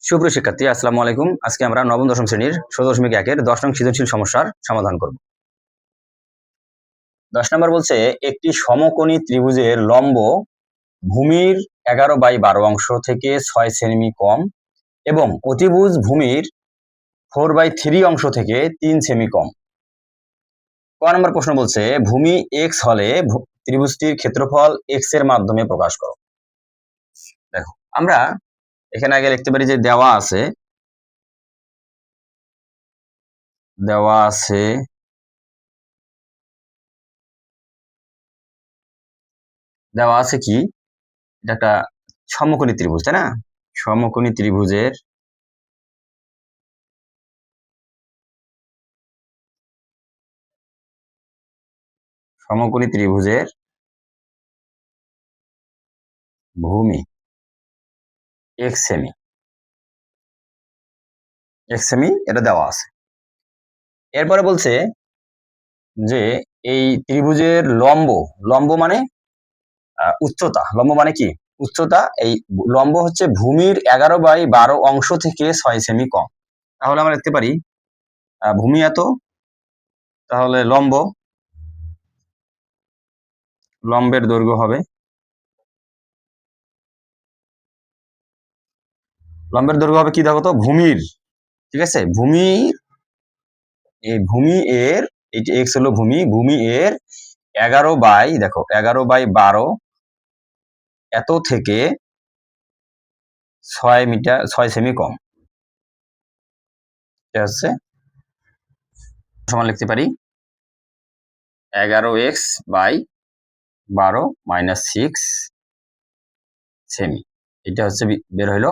সুপ্রিয় শিক্ষার্থী, আসসালামু আলাইকুম। আজকে আমরা নবম দশম শ্রেণীর ১৬.১-এর ১০ নং সৃজনশীল সমস্যার সমাধান করব। ১০ নম্বর বলছে, একটি সমকোণী ত্রিভুজের লম্ব ভূমির ১১/১২ অংশ থেকে ৬ সেমি কম এবং অতিভুজ ভূমির 4/3 অংশ থেকে ৩ সেমি কম। ক নম্বর প্রশ্ন বলছে, ভূমি এক্স হলে ত্রিভুজটির ক্ষেত্রফল এক্স এর মাধ্যমে প্রকাশ করো। দেখো, আমরা এখানে আগে লিখতে পারি যে দেওয়া আছে কি এটা একটা সমকোণী ত্রিভুজ, তাই না? সমকোণী ত্রিভুজের ভূমি এক্স সেমি এটা দেওয়া আছে। এরপরে বলছে যে এই ত্রিভুজের লম্ব মানে উচ্চতা। লম্ব মানে কি? উচ্চতা। এই লম্ব হচ্ছে ভূমির ১১/১২ অংশ থেকে ৬ সেমি কম। তাহলে আমরা লিখতে পারি ভূমি এত, তাহলে লম্বের দৈর্ঘ্য হবে কি, দেখো তো, ভূমির, ঠিক আছে, ভূমি এর এই যে এক্স হলো ভূমি এর ১১/১২ এত থেকে ৬ সেমি কম। এটা হচ্ছে সমান লিখতে পারি ১১x/১২ - 6 সেমি। এটা হচ্ছে বের হইলো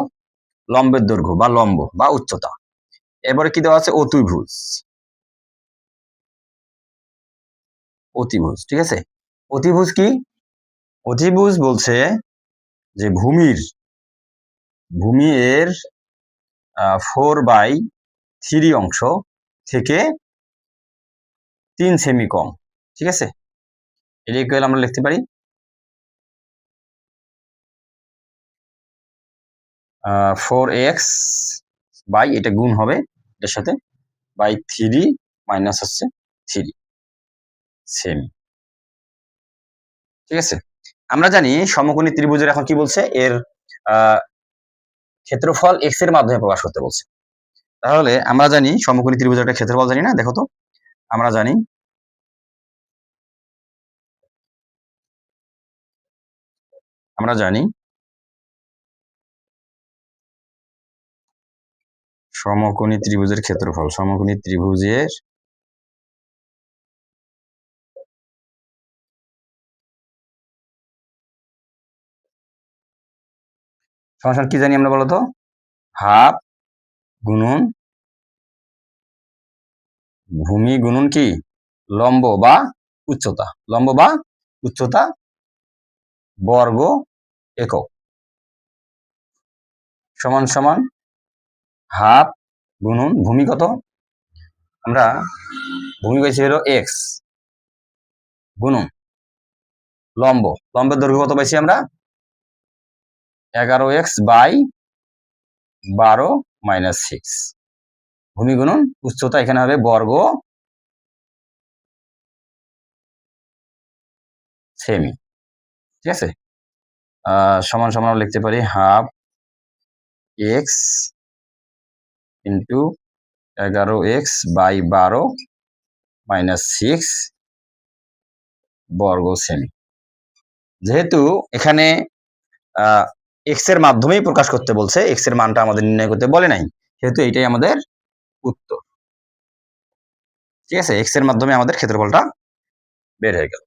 লম্বের দৈর্ঘ্য বা লম্ব বা উচ্চতা। এরপরে কি দেওয়া আছে? অতিভুজ, ঠিক আছে। অতিভুজ কি? অতিভুজ বলছে যে ভূমি এর 4/3 অংশ থেকে ৩ সেমি কম, ঠিক আছে। এটা ইকুয়াল আমরা লিখতে পারি 4x বাই, এটা গুণ হবে এর সাথে, বাই 3 মাইনাস হচ্ছে 3 সেমি, ঠিক আছে। আমরা জানি সমকোণী ত্রিভুজের এখন কি বলছে, এর ক্ষেত্রফল এক্স এর মাধ্যমে প্রকাশ করতে বলছে। তাহলে আমরা জানি সমকোণী ত্রিভুজের একটা ক্ষেত্রফল জানি না? দেখো তো, আমরা জানি সমকোণী ত্রিভুজের ক্ষেত্রফল, সমকোণী ত্রিভুজের সমান কি জানি আমরা, বলতো? হাফ গুণন ভূমি গুণন কি লম্ব বা উচ্চতা বর্গ একক সমান সমান হাফ গুণন ভূমি কত, আমরা ভূমি পাইছি হলো এক্স, গুণন লম্বের দৈর্ঘ্য কত পাইছি আমরা? 11x/12 - 6 ভূমি গুণন উচ্চতা, এখানে হবে বর্গ সেমি, ঠিক আছে। সমান সমান লিখতে পারি হাফ এক্স ইন্টু 11x/12 - 6 বর্গ সেমি। যেহেতু এখানে এক্স এর মাধ্যমেই প্রকাশ করতে বলছে, এক্স এর মানটা আমাদের নির্ণয় করতে বলে নাই, সেহেতু এটাই আমাদের উত্তর, ঠিক আছে। এক্স এর মাধ্যমে আমাদের ক্ষেত্রফলটা বের হয়ে গেল।